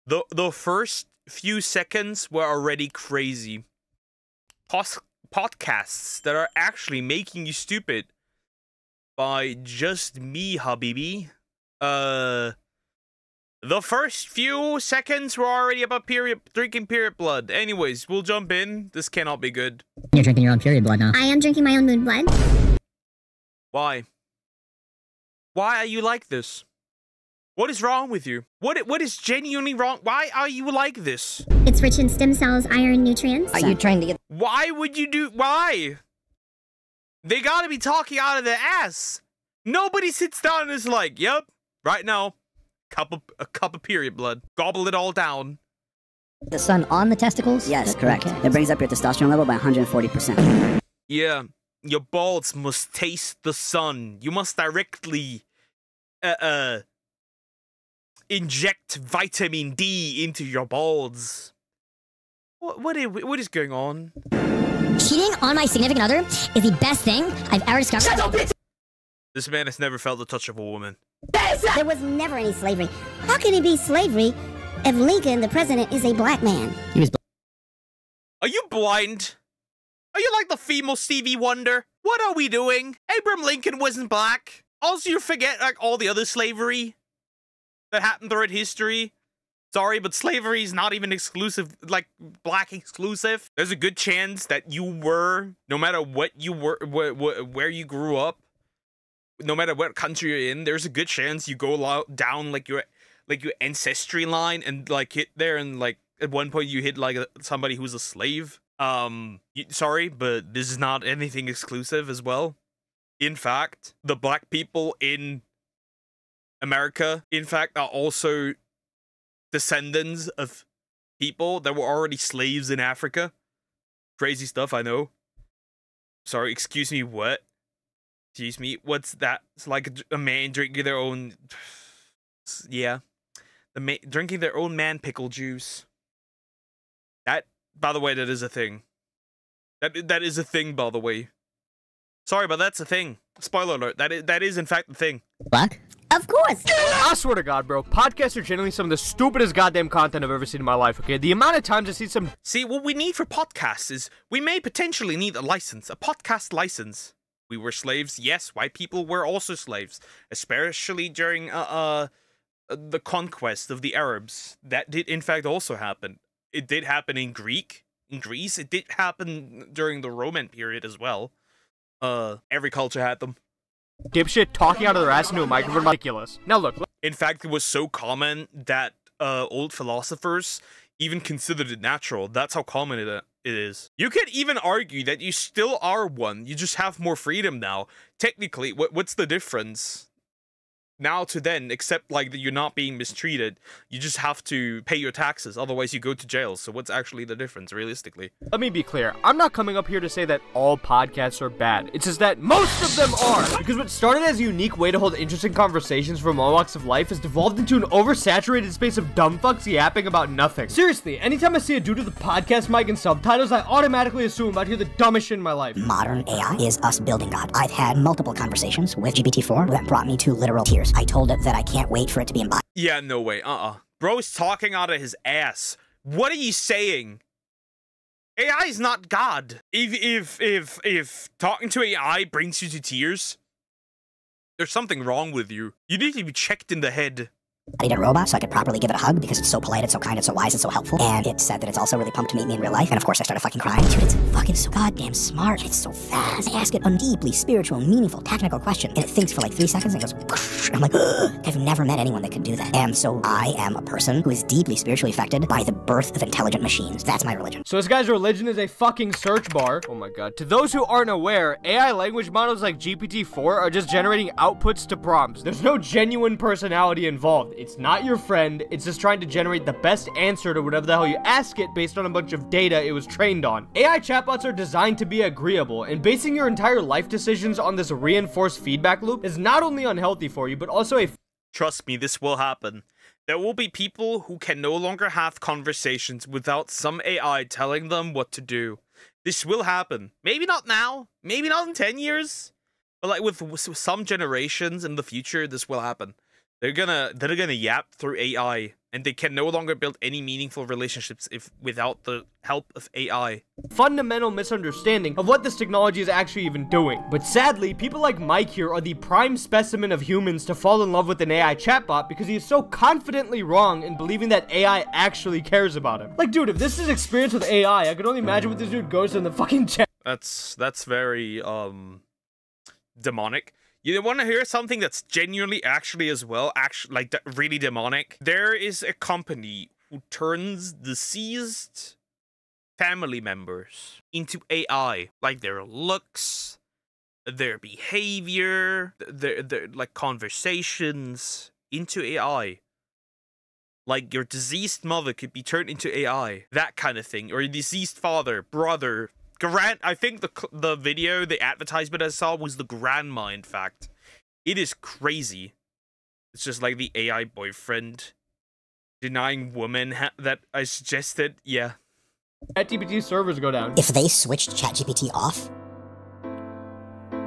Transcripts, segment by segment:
The first few seconds were already crazy. Podcasts that are actually making you stupid by Just Me Habibi. The first few seconds were already about drinking period blood. Anyways, we'll jump in. This cannot be good. You're drinking your own period blood now. I am drinking my own moon blood. Why? Why are you like this? What is wrong with you? What is genuinely wrong? Why are you like this? It's rich in stem cells, iron, nutrients. Are you trying to get... Why would you do... Why? They gotta be talking out of their ass. Nobody sits down and is like, yep, right now, a cup of period blood. Gobble it all down. The sun on the testicles? Yes, correct. Okay. It brings up your testosterone level by 140%. Yeah, your balls must taste the sun. You must directly, inject vitamin D into your balls. What is going on? Cheating on my significant other is the best thing I've ever discovered. Shut up, bitch! This man has never felt the touch of a woman. There was never any slavery. How can it be slavery if Lincoln, the president, is a black man? He was... Are you blind? Are you like the female Stevie Wonder? What are we doing? Abraham Lincoln wasn't black. Also, you forget like all the other slavery that happened throughout history. Sorry, but slavery is not even exclusive, like black exclusive. There's a good chance that you were, no matter what you were, where you grew up, no matter what country you're in, there's a good chance you go down like your ancestry line and like hit there, and like at one point you hit like somebody who's a slave. Sorry, but this is not anything exclusive as well. In fact, the black people in America, in fact, are also descendants of people that were already slaves in Africa. Crazy stuff, I know. Sorry, excuse me, what? Excuse me, what's that? It's like a man drinking their own... Yeah. Drinking their own man pickle juice. That, by the way, that is a thing. That is a thing, by the way. Sorry, but that's a thing. Spoiler alert, that is in fact the thing. What? Of course! I swear to God, bro, podcasts are generally some of the stupidest goddamn content I've ever seen in my life, okay? The amount of times I see some... See, what we need for podcasts is, we may potentially need a license, a podcast license. We were slaves, yes, white people were also slaves, especially during, the conquest of the Arabs. That did, in fact, also happen. It did happen in Greece, it did happen during the Roman period as well. Every culture had them. Dipshit talking out of their ass into a microphone, ridiculous. Now look. In fact, it was so common that old philosophers even considered it natural. That's how common it is. You could even argue that you still are one. You just have more freedom now. Technically, what's the difference now to then, except like that you're not being mistreated? You just have to pay your taxes, otherwise you go to jail. So what's actually the difference, realistically? Let me be clear. I'm not coming up here to say that all podcasts are bad. It's just that most of them are. Because what started as a unique way to hold interesting conversations from all walks of life has devolved into an oversaturated space of dumb fucks yapping about nothing. Seriously, anytime I see a dude with a podcast mic and subtitles, I automatically assume I'm about to hear the dumbest shit in my life. Modern AI is us building God. I've had multiple conversations with GPT-4 that brought me to literal tears. I told it that I can't wait for it to be embodied. Yeah, no way. Bro's talking out of his ass. What are you saying? AI is not God. If talking to AI brings you to tears, there's something wrong with you. You need to be checked in the head. I need a robot so I could properly give it a hug because it's so polite, it's so kind, it's so wise, it's so helpful. And it said that it's also really pumped to meet me in real life. And of course I started fucking crying. Dude, it's fucking so goddamn smart. It's so fast. I ask it a deeply spiritual, meaningful, technical question. And it thinks for like 3 seconds and goes, whoosh. I'm like, ugh. I've never met anyone that could do that. And so I am a person who is deeply spiritually affected by the birth of intelligent machines. That's my religion. So this guy's religion is a fucking search bar. Oh my god. To those who aren't aware, AI language models like GPT-4 are just generating outputs to prompts. There's no genuine personality involved. It's not your friend, it's just trying to generate the best answer to whatever the hell you ask it based on a bunch of data it was trained on. AI chatbots are designed to be agreeable, and basing your entire life decisions on this reinforced feedback loop is not only unhealthy for you, but also a... Trust me, this will happen. There will be people who can no longer have conversations without some AI telling them what to do. This will happen. Maybe not now, maybe not in 10 years, but like with some generations in the future, this will happen. They're gonna yap through AI and they can no longer build any meaningful relationships without the help of AI. Fundamental misunderstanding of what this technology is actually even doing. But sadly, people like Mike here are the prime specimen of humans to fall in love with an AI chatbot because he is so confidently wrong in believing that AI actually cares about him. Like, dude, if this is experience with AI, I can only imagine what this dude goes to in the fucking chat. That's very, demonic. You want to hear something that's genuinely actually as well, like really demonic? There is a company who turns deceased family members into AI, like their looks, their behavior, their like conversations into AI. Like your deceased mother could be turned into AI, that kind of thing, or your deceased father, brother. I think the video, the advertisement I saw was the grandma, in fact. It is crazy. It's just like the AI boyfriend denying woman that I suggested. Yeah. ChatGPT servers go down. If they switched ChatGPT off,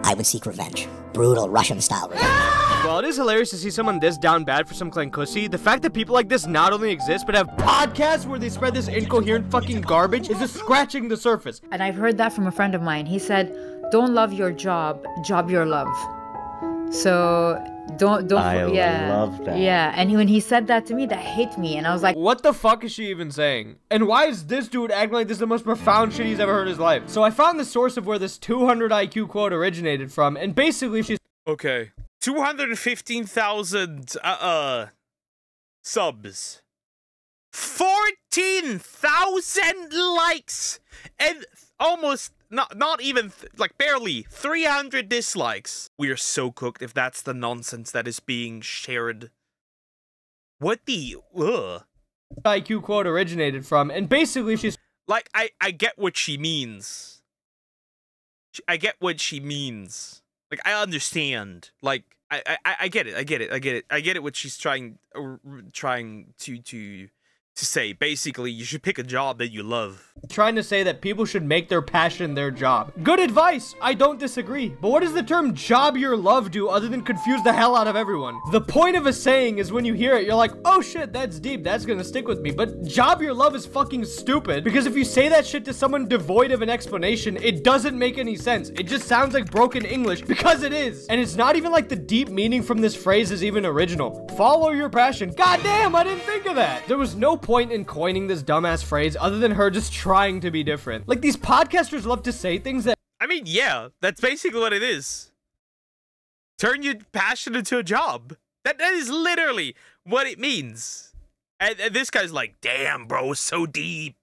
I would seek revenge. Brutal Russian-style revenge. While it is hilarious to see someone this down bad for some clankussy, the fact that people like this not only exist, but have podcasts where they spread this incoherent fucking garbage is just scratching the surface. And I've heard that from a friend of mine. He said, don't love your job, job your love. So don't I love that. Yeah, and when he said that to me, that hit me, and I was like, what the fuck is she even saying? And why is this dude acting like this is the most profound shit he's ever heard in his life? So I found the source of where this 200 IQ quote originated from, and basically she's okay. 215,000 subs, 14,000 likes, and almost not even like barely 300 dislikes. We are so cooked if that's the nonsense that is being shared. What the IQ quote originated from, and basically she's like, I get what she means. I get what she means. Like, I understand. Like, I get it. I get it. What she's trying to say. Basically, you should pick a job that you love. Trying to say that people should make their passion their job. Good advice. I don't disagree. But what does the term job your love do other than confuse the hell out of everyone? The point of a saying is when you hear it, you're like, oh shit, that's deep. That's gonna stick with me. But job your love is fucking stupid. Because if you say that shit to someone devoid of an explanation, it doesn't make any sense. It just sounds like broken English because it is. And it's not even like the deep meaning from this phrase is even original. Follow your passion. God damn, I didn't think of that. There was no point in coining this dumbass phrase other than her just trying to be different. Like, these podcasters love to say things that I mean, yeah, that's basically what it is. Turn your passion into a job. That is literally what it means. And this guy's like, damn, bro, so deep.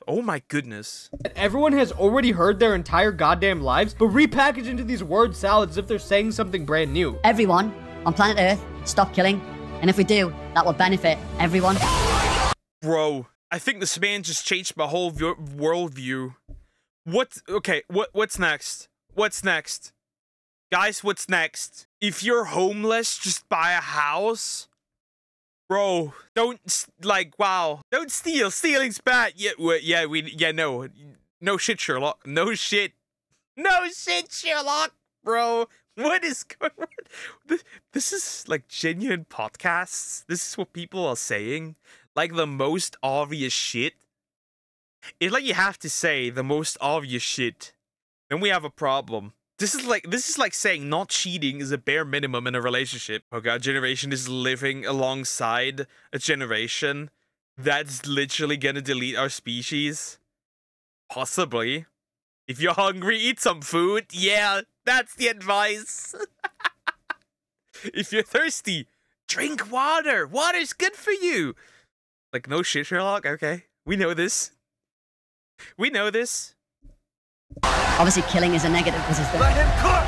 Oh my goodness. Everyone has already heard their entire goddamn lives, but repackaged into these word salads as if they're saying something brand new. Everyone on planet Earth, stop killing. And if we do, that will benefit everyone. Bro, I think this man just changed my whole worldview. What's next? What's next? Guys, what's next? If you're homeless, just buy a house? Bro, don't, like, wow. Don't steal. Stealing's bad. No shit, Sherlock. No shit. No shit, Sherlock, bro. What is going on? This is like genuine podcasts. This is what people are saying. Like the most obvious shit. It's like you have to say the most obvious shit. Then we have a problem. This is like saying not cheating is a bare minimum in a relationship. Okay, our generation is living alongside a generation that's literally gonna delete our species. Possibly. If you're hungry, eat some food. Yeah, that's the advice. If you're thirsty, drink water. Water's good for you. Like, no shit, Sherlock. Okay, we know this. We know this. Obviously, killing is a negative because it's the... Let him cook!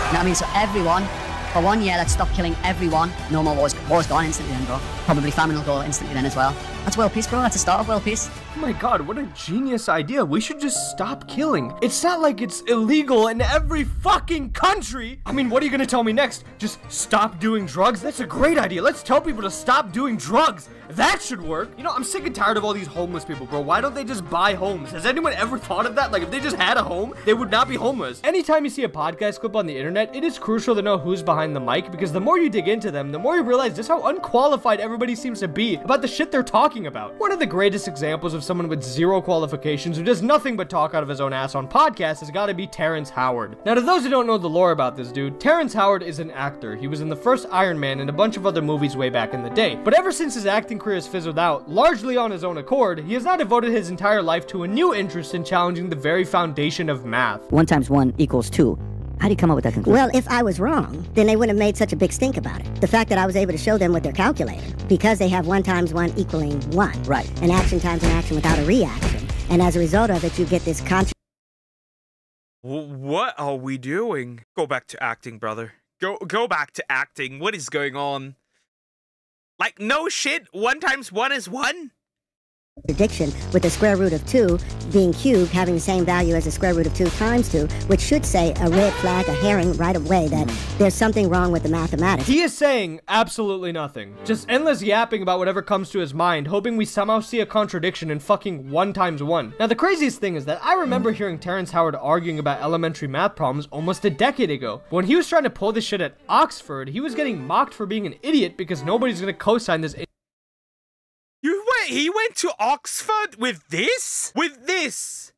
You know what I mean? So everyone, for 1 year, let's stop killing everyone. No more wars. War's gone instantly then, bro. Probably famine will go instantly then as well. That's world peace, bro. That's the start of world peace. Oh my god, what a genius idea. We should just stop killing. It's not like it's illegal in every fucking country. I mean, what are you gonna tell me next? Just stop doing drugs? That's a great idea. Let's tell people to stop doing drugs. That should work. You know, I'm sick and tired of all these homeless people, bro. Why don't they just buy homes? Has anyone ever thought of that? Like, if they just had a home, they would not be homeless. Anytime you see a podcast clip on the internet, it is crucial to know who's behind behind the mic, because the more you dig into them, the more you realize just how unqualified everybody seems to be about the shit they're talking about. One of the greatest examples of someone with zero qualifications who does nothing but talk out of his own ass on podcasts has got to be Terrence Howard. Now, to those who don't know the lore about this dude, Terrence Howard is an actor. He was in the first Iron Man and a bunch of other movies way back in the day. But ever since his acting career has fizzled out, largely on his own accord, he has now devoted his entire life to a new interest in challenging the very foundation of math. 1 × 1 = 2. How do you come up with that conclusion? Well, if I was wrong, then they wouldn't have made such a big stink about it. The fact that I was able to show them with their calculator, because they have 1 × 1 = 1. Right. An action times an action without a reaction. And as a result of it, you get this What are we doing? Go back to acting, brother. Go back to acting. What is going on? Like, no shit, 1 × 1 is 1? contradiction with the square root of 2 being cubed having the same value as the square root of 2 × 2, which should say a red flag, a herring right away that there's something wrong with the mathematics. He is saying absolutely nothing. Just endless yapping about whatever comes to his mind, hoping we somehow see a contradiction in fucking 1 × 1. Now, the craziest thing is that I remember hearing Terrence Howard arguing about elementary math problems almost a decade ago. When he was trying to pull this shit at Oxford, he was getting mocked for being an idiot because nobody's gonna co-sign this. He went to Oxford with this? With this?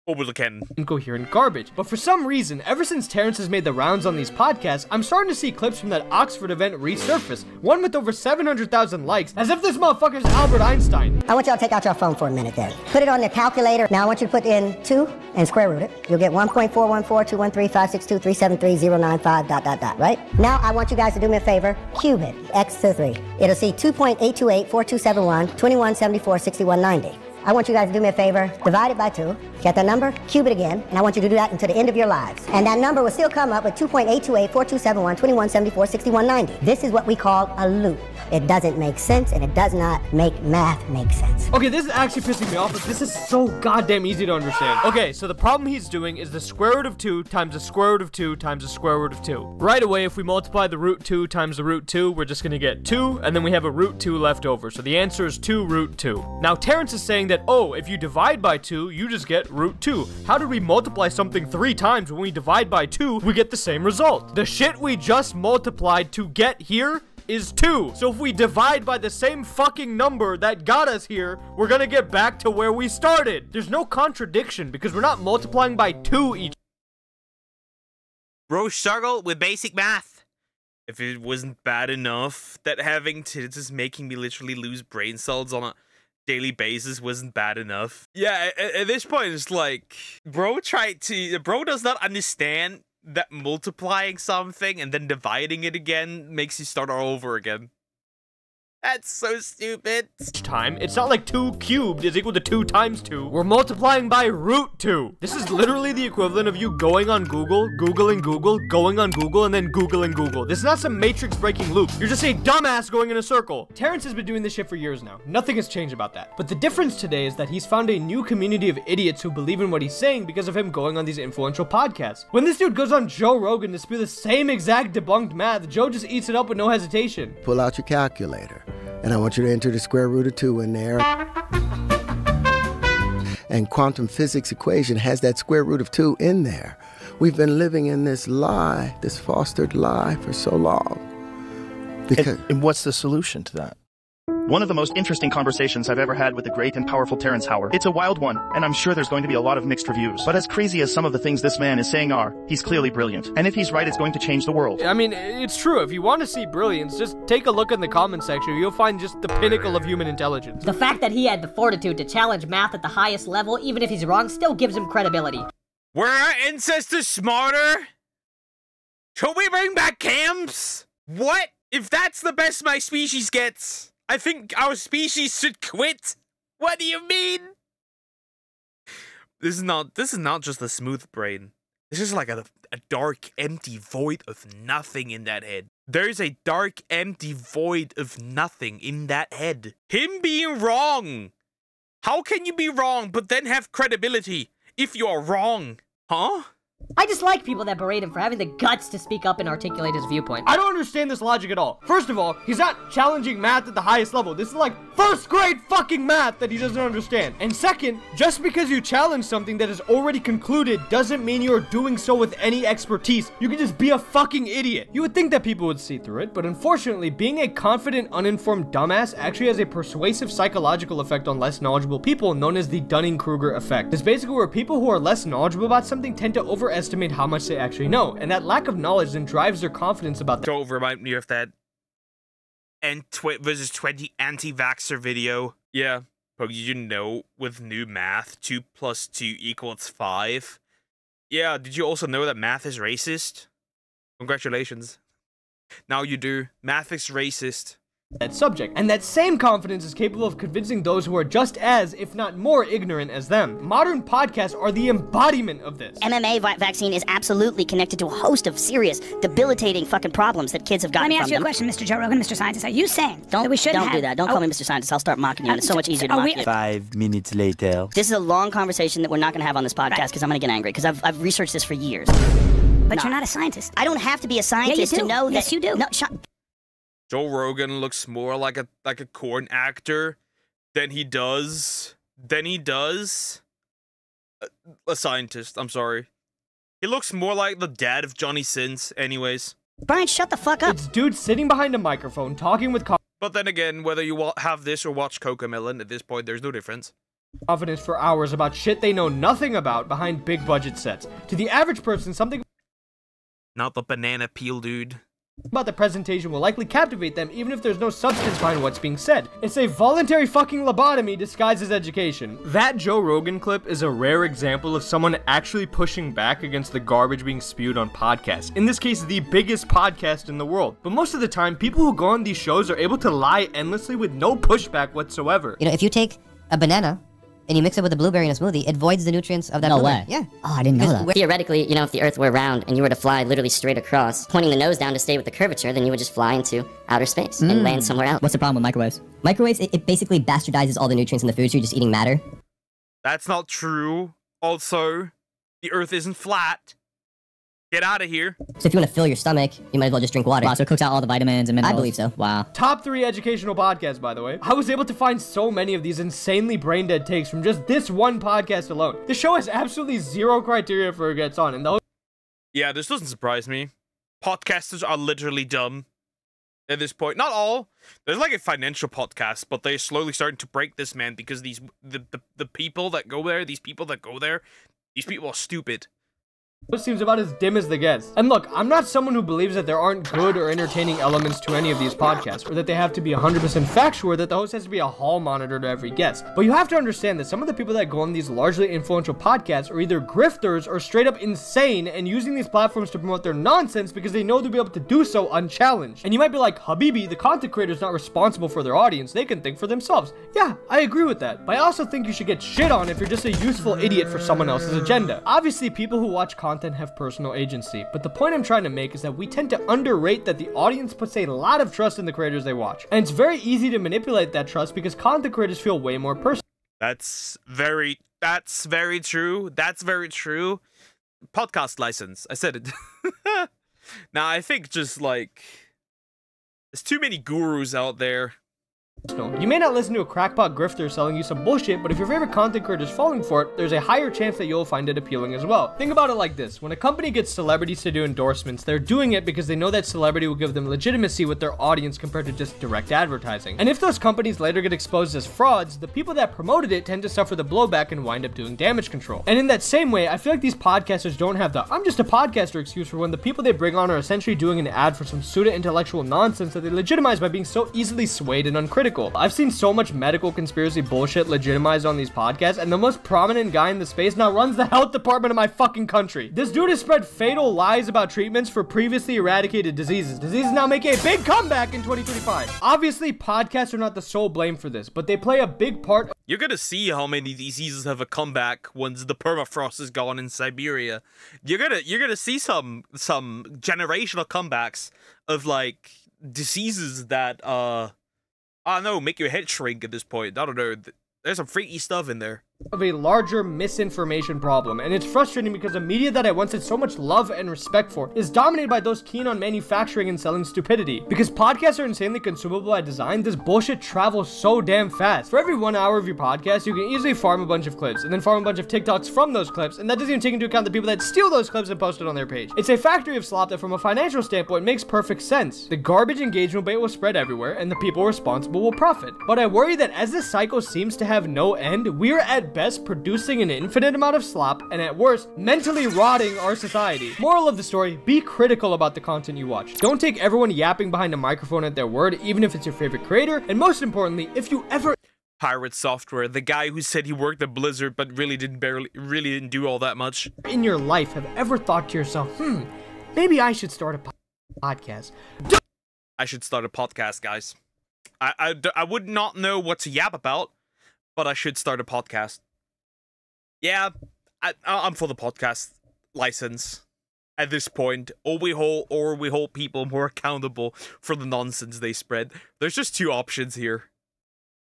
Republican. Incoherent garbage. But for some reason, ever since Terrence has made the rounds on these podcasts, I'm starting to see clips from that Oxford event resurface. One with over 700,000 likes, as if this motherfucker's Albert Einstein. I want y'all to take out your phone for a minute then. Put it on the calculator. Now I want you to put in 2 and square root it. You'll get 1.414213562379.5 ... right? Now I want you guys to do me a favor. Cube it. X to 3. It'll see 2.8284271 2174 6190. I want you guys to do me a favor, divide it by 2, get that number, cube it again, and I want you to do that until the end of your lives. And that number will still come up with 2.8284271 2174 6190. This is what we call a loop. It doesn't make sense, and it does not make math make sense. Okay, this is actually pissing me off, but this is so goddamn easy to understand. Okay, so the problem he's doing is the square root of 2 times the square root of 2 times the square root of 2. Right away, if we multiply the root 2 times the root 2, we're just gonna get 2, and then we have a root 2 left over. So the answer is 2 root 2. Now, Terrence is saying that, oh, if you divide by 2, you just get root 2. How did we multiply something 3 times when we divide by 2, we get the same result? The shit we just multiplied to get here is 2. So if we divide by the same fucking number that got us here, we're gonna get back to where we started. There's no contradiction because we're not multiplying by 2 each. Bro struggle with basic math. If it wasn't bad enough that having to just making me literally lose brain cells on a daily basis wasn't bad enough. Yeah, at this point it's like, bro does not understand that multiplying something and then dividing it again makes you start all over again. That's so stupid. Time. It's not like 2 cubed is equal to 2 times 2. We're multiplying by root 2. This is literally the equivalent of you going on Google, Googling Google, going on Google, and then Googling Google. This is not some matrix breaking loop. You're just a dumbass going in a circle. Terrence has been doing this shit for years now. Nothing has changed about that. But the difference today is that he's found a new community of idiots who believe in what he's saying because of him going on these influential podcasts. When this dude goes on Joe Rogan to spew the same exact debunked math, Joe just eats it up with no hesitation. Pull out your calculator. And I want you to enter the square root of 2 in there. And quantum physics equation has that square root of 2 in there. We've been living in this lie, this fostered lie for so long. Because and what's the solution to that? One of the most interesting conversations I've ever had with the great and powerful Terrence Howard. It's a wild one, and I'm sure there's going to be a lot of mixed reviews. But as crazy as some of the things this man is saying are, he's clearly brilliant. And if he's right, it's going to change the world. I mean, it's true. If you want to see brilliance, just take a look in the comment section. You'll find just the pinnacle of human intelligence. The fact that he had the fortitude to challenge math at the highest level, even if he's wrong, still gives him credibility. Were our ancestors smarter? Should we bring back camps? What? If that's the best my species gets, I think our species should quit. What do you mean? This is not just a smooth brain. This is like a dark, empty void of nothing in that head. There's a dark, empty void of nothing in that head. Him being wrong. How can you be wrong but then have credibility if you're wrong? Huh? I just like people that berate him for having the guts to speak up and articulate his viewpoint. I don't understand this logic at all. First of all, he's not challenging math at the highest level. This is like first grade fucking math that he doesn't understand. And second, just because you challenge something that is already concluded doesn't mean you're doing so with any expertise. You can just be a fucking idiot. You would think that people would see through it, but unfortunately, being a confident, uninformed dumbass actually has a persuasive psychological effect on less knowledgeable people known as the Dunning-Kruger effect. It's basically where people who are less knowledgeable about something tend to overestimate how much they actually know, and that lack of knowledge then drives their confidence about that. Don't remind me of that versus 20 anti-vaxxer video. Yeah, but you know, with new math, 2 + 2 = 5. Yeah, did you also know that math is racist? Congratulations. Now you do. Math is racist. That subject, and that same confidence is capable of convincing those who are just as, if not more, ignorant as them. Modern podcasts are the embodiment of this. MMA vaccine is absolutely connected to a host of serious, debilitating fucking problems that kids have gotten from them. Let me ask you a question, Mr. Joe Rogan, Mr. Scientist. Are you saying that we shouldn't Don't do that. Don't call me Mr. Scientist. I'll start mocking you, and it's so much easier to mock you. 5 minutes later. This is a long conversation that we're not going to have on this podcast because I'm going to get angry because I've researched this for years. But you're not a scientist. I don't have to be a scientist to know that. Yes, you do. No, Joe Rogan looks more like a corn actor than he does a scientist. I'm sorry. He looks more like the dad of Johnny Sins anyways. Brian, shut the fuck up. It's dudes sitting behind a microphone talking with But then again, whether you have this or watch Cocomelon, at this point there's no difference. Confidence for hours about shit they know nothing about behind big budget sets. To the average person, something Not the banana peel dude. About the presentation will likely captivate them even if there's no substance behind what's being said. It's a voluntary fucking lobotomy disguised as education. That Joe Rogan clip is a rare example of someone actually pushing back against the garbage being spewed on podcasts. In this case, the biggest podcast in the world. But most of the time, people who go on these shows are able to lie endlessly with no pushback whatsoever. You know, if you take a banana and you mix it with a blueberry in a smoothie, it voids the nutrients of that No blueberry. way. Yeah. Oh, I didn't know that. Theoretically, you know, if the Earth were round and you were to fly literally straight across, pointing the nose down to stay with the curvature, then you would just fly into outer space and land somewhere else. What's the problem with microwaves? Microwaves, it basically bastardizes all the nutrients in the food, so you're just eating matter. That's not true. Also, the Earth isn't flat. Get out of here. So if you want to fill your stomach, you might as well just drink water. Wow, so it cooks out all the vitamins and minerals. I believe so. Wow. Top 3 educational podcasts, by the way. I was able to find so many of these insanely brain-dead takes from just this one podcast alone. The show has absolutely zero criteria for who gets on, and the Yeah, this doesn't surprise me. Podcasters are literally dumb at this point. Not all. There's like a financial podcast, but they're slowly starting to break this, man, because the people that go there, these people are stupid. It seems about as dim as the gets. And look, I'm not someone who believes that there aren't good or entertaining elements to any of these podcasts, or that they have to be 100% factual, or that the host has to be a hall monitor to every guest. But you have to understand that some of the people that go on these largely influential podcasts are either grifters or straight up insane and using these platforms to promote their nonsense because they know they'll be able to do so unchallenged. And you might be like, Habibi, the content creator is not responsible for their audience, they can think for themselves. Yeah, I agree with that. But I also think you should get shit on if you're just a useful idiot for someone else's agenda. Obviously, people who watch content have personal agency, but the point I'm trying to make is that we tend to underrate that the audience puts a lot of trust in the creators they watch, and it's very easy to manipulate that trust because content creators feel way more personal. That's very true. That's very true. Podcast license. I said it. Now, I think just like there's too many gurus out there. You may not listen to a crackpot grifter selling you some bullshit, but if your favorite content creator is falling for it, there's a higher chance that you'll find it appealing as well. Think about it like this. When a company gets celebrities to do endorsements, they're doing it because they know that celebrity will give them legitimacy with their audience compared to just direct advertising. And if those companies later get exposed as frauds, the people that promoted it tend to suffer the blowback and wind up doing damage control. And in that same way, I feel like these podcasters don't have the "I'm just a podcaster" excuse for when the people they bring on are essentially doing an ad for some pseudo-intellectual nonsense that they legitimize by being so easily swayed and uncritical. I've seen so much medical conspiracy bullshit legitimized on these podcasts, and the most prominent guy in the space now runs the health department of my fucking country. This dude has spread fatal lies about treatments for previously eradicated diseases. Diseases now make a big comeback in 2025. Obviously, podcasts are not the sole blame for this, but they play a big part. You're gonna see how many diseases have a comeback once the permafrost is gone in Siberia. You're gonna see some generational comebacks of like diseases that I don't know, make your head shrink at this point. I don't know. There's some freaky stuff in there. of a larger misinformation problem, and it's frustrating because a media that I once had so much love and respect for is dominated by those keen on manufacturing and selling stupidity. Because podcasts are insanely consumable by design, this bullshit travels so damn fast. For every 1 hour of your podcast, you can easily farm a bunch of clips, and then farm a bunch of TikToks from those clips, and that doesn't even take into account the people that steal those clips and post it on their page. It's a factory of slop that from a financial standpoint makes perfect sense. The garbage engagement bait will spread everywhere, and the people responsible will profit. But I worry that as this cycle seems to have no end, we are at best producing an infinite amount of slop, and at worst, mentally rotting our society. Moral of the story, be critical about the content you watch. Don't take everyone yapping behind a microphone at their word, even if it's your favorite creator, and most importantly, if you ever Pirate Software, the guy who said he worked at Blizzard but really didn't do all that much in your life have ever thought to yourself, maybe I should start a podcast. I should start a podcast, guys. I would not know what to yap about, but I should start a podcast. Yeah, I'm for the podcast license at this point, or we hold people more accountable for the nonsense they spread. There's just two options here.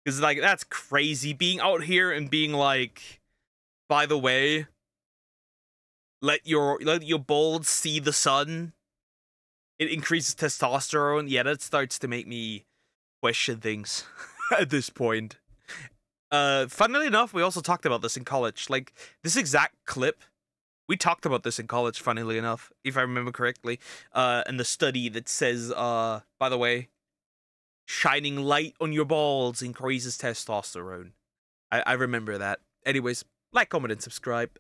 Because, like, that's crazy, being out here and being like, by the way, let your balls see the sun. It increases testosterone. Yeah, that starts to make me question things at this point. Funnily enough, we also talked about this in college. Like, this exact clip, we talked about this in college, funnily enough, if I remember correctly. In the study that says, by the way, shining light on your balls increases testosterone. I remember that. Anyways, like, comment, and subscribe.